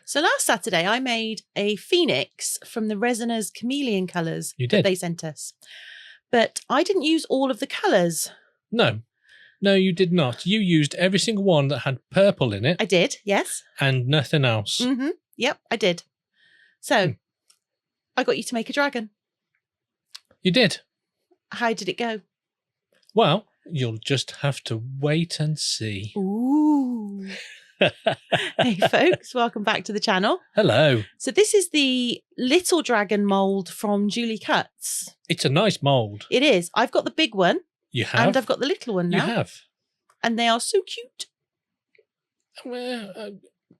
So last Saturday, I made a Phoenix from the Resiners Chameleon colours that they sent us. But I didn't use all of the colours. No. No, you did not. You used every single one that had purple in it. I did, yes. And nothing else. Mm-hmm. Yep, I did. So I got you to make a dragon. You did. How did it go? Well, you'll just have to wait and see. Ooh. Hey folks, welcome back to the channel. Hello. So this is the little dragon mould from Julie Cuts. It's a nice mould. It is. I've got the big one. You have? And I've got the little one now. You have. And they are so cute.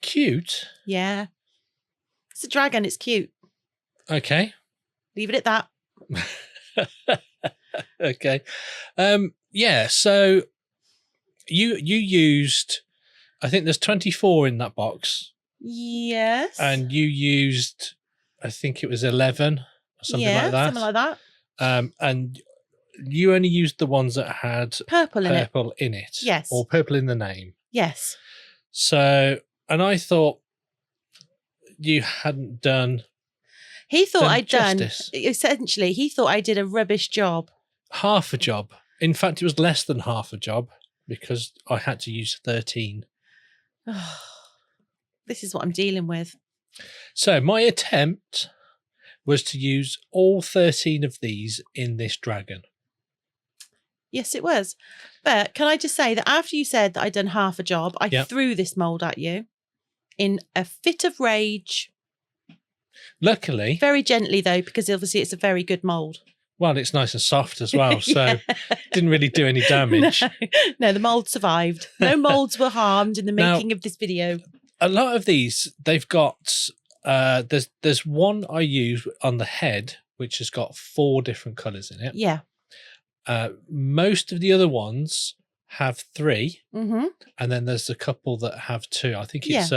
Cute? Yeah. It's a dragon. It's cute. Okay. Leave it at that. Okay. Yeah, so you used, I think there's 24 in that box. Yes. And you used, I think it was 11 or something like that. Something like that. And you only used the ones that had purple in it. Yes. Or purple in the name. Yes. So, and I thought you hadn't done. He thought I'd justice. Essentially, he thought I did a rubbish job. Half a job. In fact, it was less than half a job because I had to use 13. This is what I'm dealing with. So my attempt was to use all 13 of these in this dragon. Yes, it was. But can I just say that after you said that I'd done half a job, I threw this mould at you in a fit of rage. Luckily. Very gently, though, because obviously it's a very good mould. Well, it's nice and soft as well, so didn't really do any damage. No, the mould survived. No moulds were harmed in the making of this video. A lot of these, they've got, there's one I use on the head, which has got 4 different colours in it. Yeah. Most of the other ones have 3, and then there's a couple that have 2. I think it's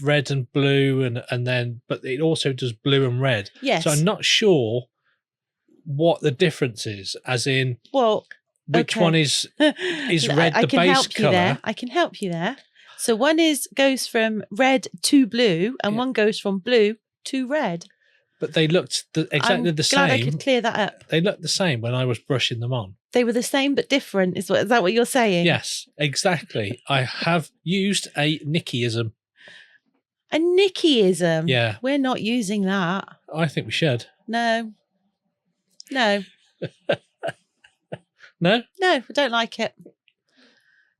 red and blue, and then, but it also does blue and red. Yes. So I'm not sure what the difference is, as in, which one is red, the base colour. I can help you there. So one goes from red to blue, and one goes from blue to red. But they looked exactly the same. Glad I could clear that up. They looked the same when I was brushing them on. They were the same but different. Is that what you're saying? Yes, exactly. I have used a Nickyism. A Nickyism? Yeah. We're not using that. I think we should. No. No. No? No, I don't like it.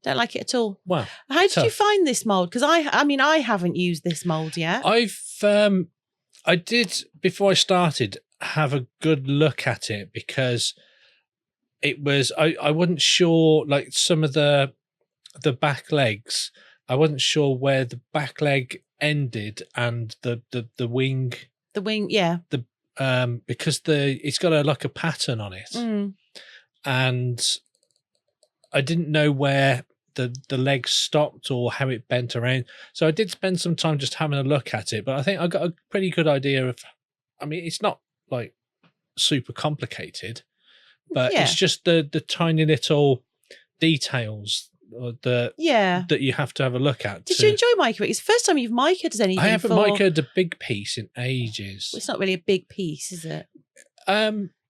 Don't like it at all. Wow. How did you find this mould? Because I mean, I haven't used this mould yet. I did, before I started, have a good look at it because it was, I wasn't sure, like some of the back legs, I wasn't sure where the back leg ended and the wing. The wing, yeah. Because it's got like a pattern on it. And I didn't know where the legs stopped or how it bent around. So I did spend some time just having a look at it, but I think I got a pretty good idea of, I mean, it's not like super complicated, but it's just the tiny little details that you have to have a look at. Did you enjoy mica? It's the first time you've mica'd anything. I haven't mica'd a big piece in ages. Well, it's not really a big piece, is it?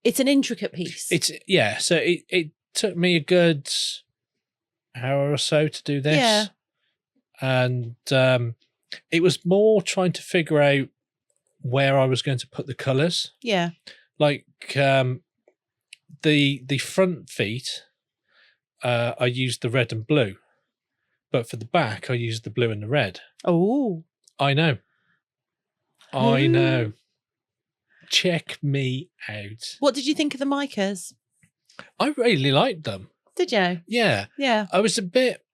It's an intricate piece. So it took me a good hour or so to do this. Yeah. And it was more trying to figure out where I was going to put the colours. Yeah. Like the front feet, I used the red and blue. But for the back, I used the blue and the red. Oh. I know. I know. Check me out. What did you think of the micas? I really liked them. Did you? Yeah. Yeah. I was a bit,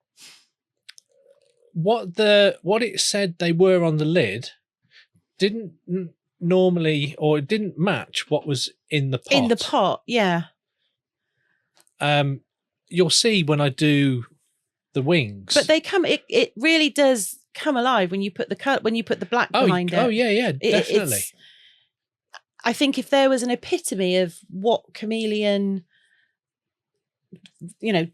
what it said they were on the lid didn't normally, or it didn't match what was in the pot. In the pot, yeah. You'll see when I do the wings. But they come, it really does come alive when you put the black behind it. Oh yeah, definitely. I think if there was an epitome of what Chameleon,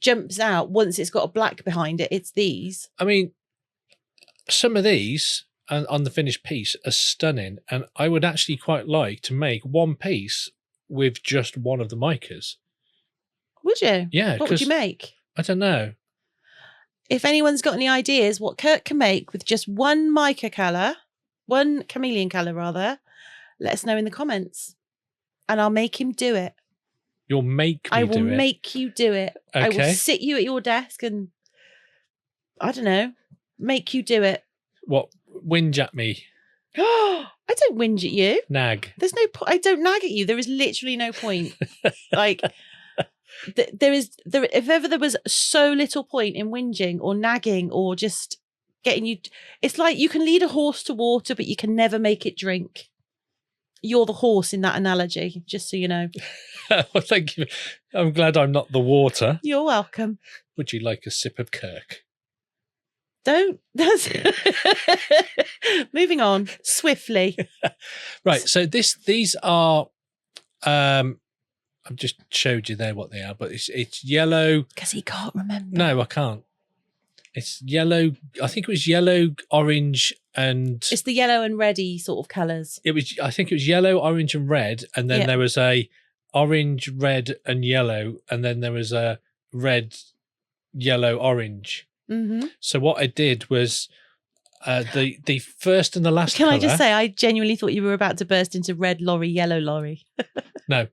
jumps out once it's got a black behind it, it's these. I mean, some of these on the finished piece are stunning. And I would actually quite like to make one piece with just one of the micas. Would you? Yeah. What would you make? I don't know. If anyone's got any ideas what Kirk can make with just one mica colour, one chameleon colour rather, let us know in the comments. And I'll make him do it. You'll make me I will do it. make you do it. Okay. I will sit you at your desk and, I don't know, make you do it. What? Whinge at me. I don't whinge at you. Nag. There's no point. I don't nag at you. There is literally no point. Like, if ever there was so little point in whinging or nagging or just getting you, it's like you can lead a horse to water, but you can never make it drink. You're the horse in that analogy, just so you know. Well, thank you. I'm glad I'm not the water. You're welcome. Would you like a sip of Kirk? Don't. Moving on swiftly. Right. So these are. I've just showed you there what they are, but it's yellow. Because he can't remember. No, I can't. It's yellow. I think it was yellow, orange, and it's the yellow and reddy sort of colours. It was. I think it was yellow, orange, and red, and then there was a orange, red, and yellow, and then there was a red, yellow, orange. Mm-hmm. So what I did was the first and the last. Can I just say, I genuinely thought you were about to burst into red lorry, yellow lorry. No.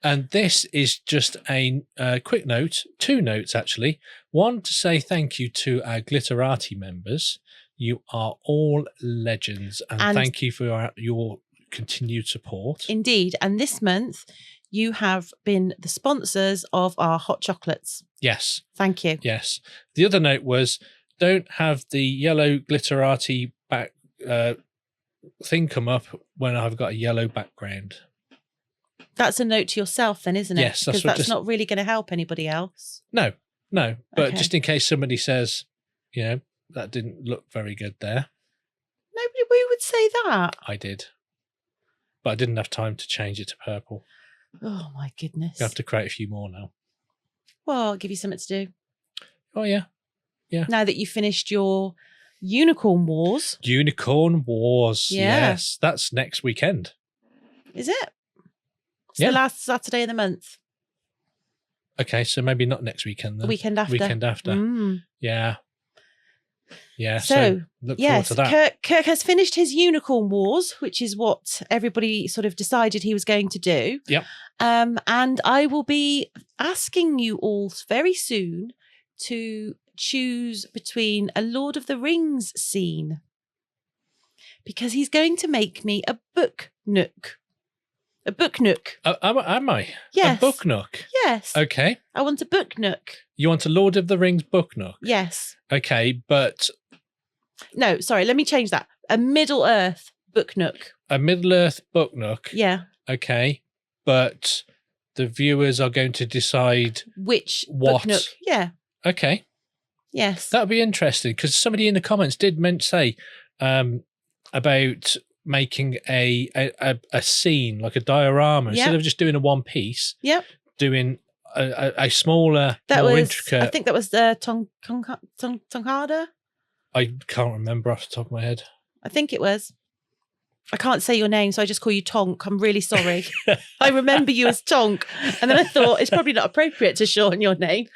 And this is just a quick note, 2 notes actually. One, to say thank you to our Glitterati members. You are all legends, and thank you for your continued support. Indeed. And this month, you have been the sponsors of our hot chocolates. Yes. Thank you. Yes. The other note was, don't have the yellow Glitterati back thing come up when I've got a yellow background. That's a note to yourself then, isn't it? Yes. Because that's not really going to help anybody else. No. But Okay. just in case somebody says, that didn't look very good there. Nobody would say that. I did. But I didn't have time to change it to purple. Oh, my goodness. You have to create a few more now. Well, I'll give you something to do. Oh, yeah. Yeah. Now that you finished your Unicorn Wars. Unicorn Wars. Yeah. Yes. That's next weekend. Is it? It's the last Saturday of the month. Okay, so maybe not next weekend then. The weekend after. Weekend after. Mm. Yeah. Yeah. So look forward to that. Kirk has finished his Unicorn Wars, which is what everybody sort of decided he was going to do. Yep. And I will be asking you all very soon to choose between a Lord of the Rings scene, because he's going to make me a book nook. A book nook. Am I? Yes. A book nook? Yes. Okay. I want a book nook. You want a Lord of the Rings book nook? Yes. Okay, but... No, sorry, let me change that. A Middle-earth book nook. A Middle-earth book nook? Yeah. Okay, but the viewers are going to decide... Which what? book nook? Yeah. Okay. Yes. That would be interesting, because somebody in the comments did say about making a scene, like a diorama, instead of just doing a one piece. Yep. Doing a smaller, more intricate. I think that was the Tonkada. I can't remember off the top of my head. I think it was. I can't say your name, so I just call you Tonk. I'm really sorry. I remember you as Tonk, and then I thought it's probably not appropriate to shorten your name.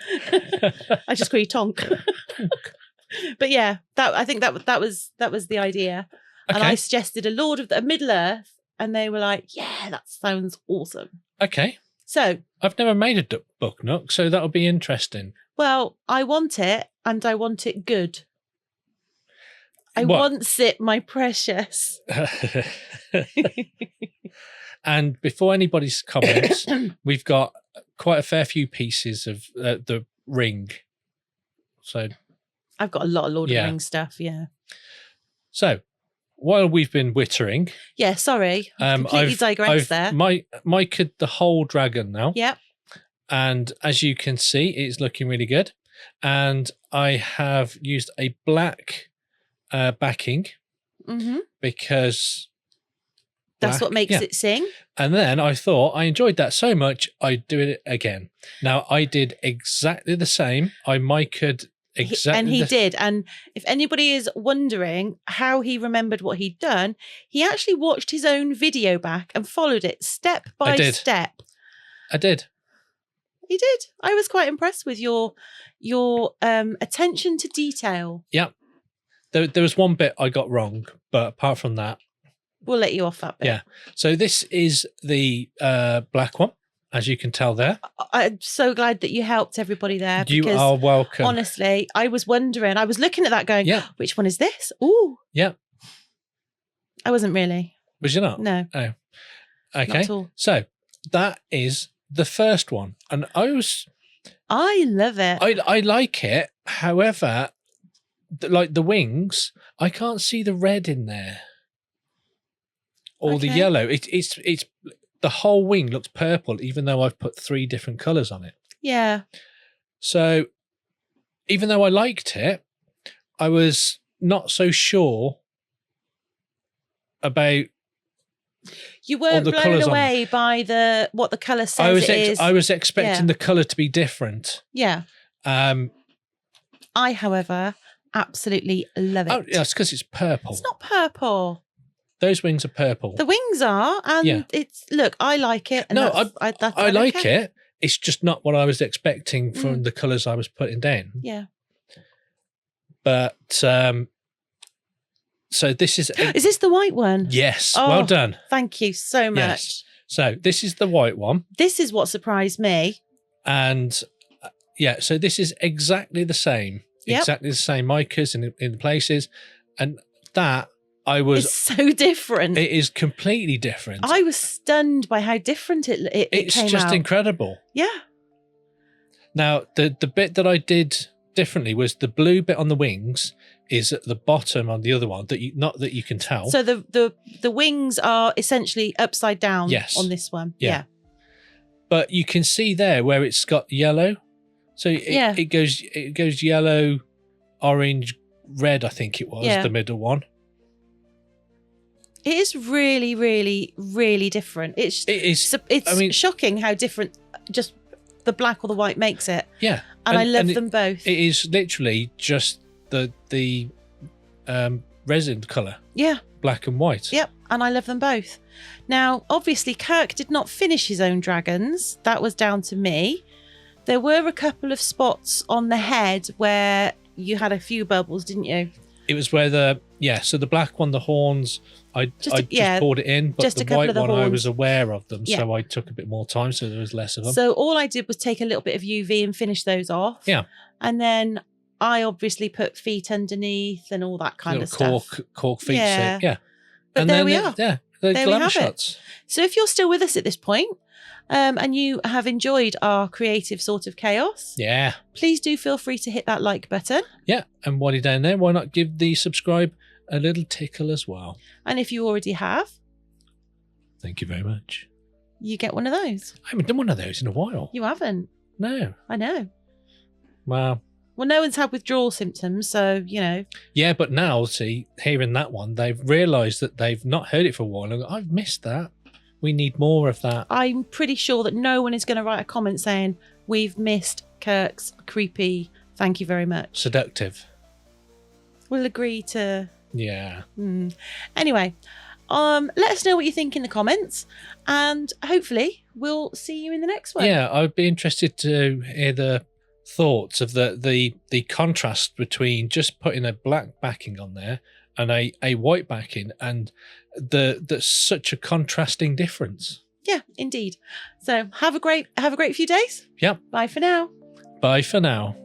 I just call you Tonk. But yeah, I think that was the idea. Okay. And I suggested a Middle Earth, and they were like, "Yeah, that sounds awesome." Okay. So I've never made a book nook, so that'll be interesting. Well, I want it, and I want it good. I want it, my precious. And before anybody's comments, we've got quite a fair few pieces of the ring. So I've got a lot of Lord of the Rings stuff, yeah. So while we've been wittering... Yeah, sorry. Completely digressed there. Mica'd the whole dragon now. Yep. And as you can see, it's looking really good. And I have used a black backing because... That's what makes it sing. And then I thought I enjoyed that so much, I'd do it again. Now, I did exactly the same. I mica'd exactly. And he did. And if anybody is wondering how he remembered what he'd done, he actually watched his own video back and followed it step by step. I did. He did. I was quite impressed with your attention to detail. Yeah. There was one bit I got wrong, but apart from that, we'll let you off that bit. Yeah. So this is the black one, as you can tell there. I'm so glad that you helped everybody there. You are welcome. Honestly, I was wondering. I was looking at that going, yeah. Which one is this? Ooh. Yeah. I wasn't really. Was you not? No. Oh. Okay. Not at all. So that is the first one. And I love it. I like it. However, like the wings, I can't see the red in there. Or the yellow. It's the whole wing looks purple, even though I've put 3 different colours on it. Yeah. So even though I liked it, I was not so sure about. You weren't blown away by what the colour says it is. I was expecting the colour to be different. Yeah. I, however, absolutely love it. Oh, yeah, it's because it's purple. It's not purple. Those wings are purple. The wings are, and look, I like it. And no, I like okay. it. It's just not what I was expecting from the colours I was putting down. Yeah. But so this is. Is this the white one? Yes. Oh, well done. Thank you so much. Yes. So this is the white one. This is what surprised me. And so this is exactly the same. Yep. Exactly the same micas in places, and that. It's so different. It is completely different. I was stunned by how different it came out. It's just incredible. Yeah. Now, the bit that I did differently was the blue bit on the wings is at the bottom on the other one not that you can tell. So the wings are essentially upside down on this one. Yeah. But you can see there where it's got yellow. So it goes yellow, orange, red, I think it was, the middle one. It is really, really, really different. It's shocking how different just the black or the white makes it. Yeah. And I love them both. It is literally just the resin colour. Yeah. Black and white. Yep. And I love them both. Now, obviously, Kirk did not finish his own dragons. That was down to me. There were a couple of spots on the head where you had a few bubbles, didn't you? It was where so the black one, the horns, I just poured it in, but the white one, I was aware of them, so I took a bit more time, so there was less of them. So all I did was take a little bit of UV and finish those off. Yeah. And then I obviously put feet underneath and all that kind of stuff. Cork feet. Yeah. So, yeah. But and there we are. Yeah, they're glamour shots. So if you're still with us at this point, and you have enjoyed our creative sort of chaos, please do feel free to hit that like button. Yeah, and while you're down there, why not give the subscribe a little tickle as well? And if you already have, thank you very much. You get one of those. I haven't done one of those in a while. You haven't? No. I know. Wow. Well, no one's had withdrawal symptoms, so, you know. Yeah, but now, see, hearing that one, they've realised that they've not heard it for a while. And I've missed that. We need more of that. I'm pretty sure that no one is going to write a comment saying, we've missed Kirk's creepy, thank you very much. Seductive. We'll agree to... Yeah. Anyway, let us know what you think in the comments, and hopefully we'll see you in the next one. Yeah, I'd be interested to hear the thoughts of the contrast between just putting a black backing on there and a white backing, and that's such a contrasting difference. Yeah, indeed. So have a great few days. Yep. Bye for now. Bye for now.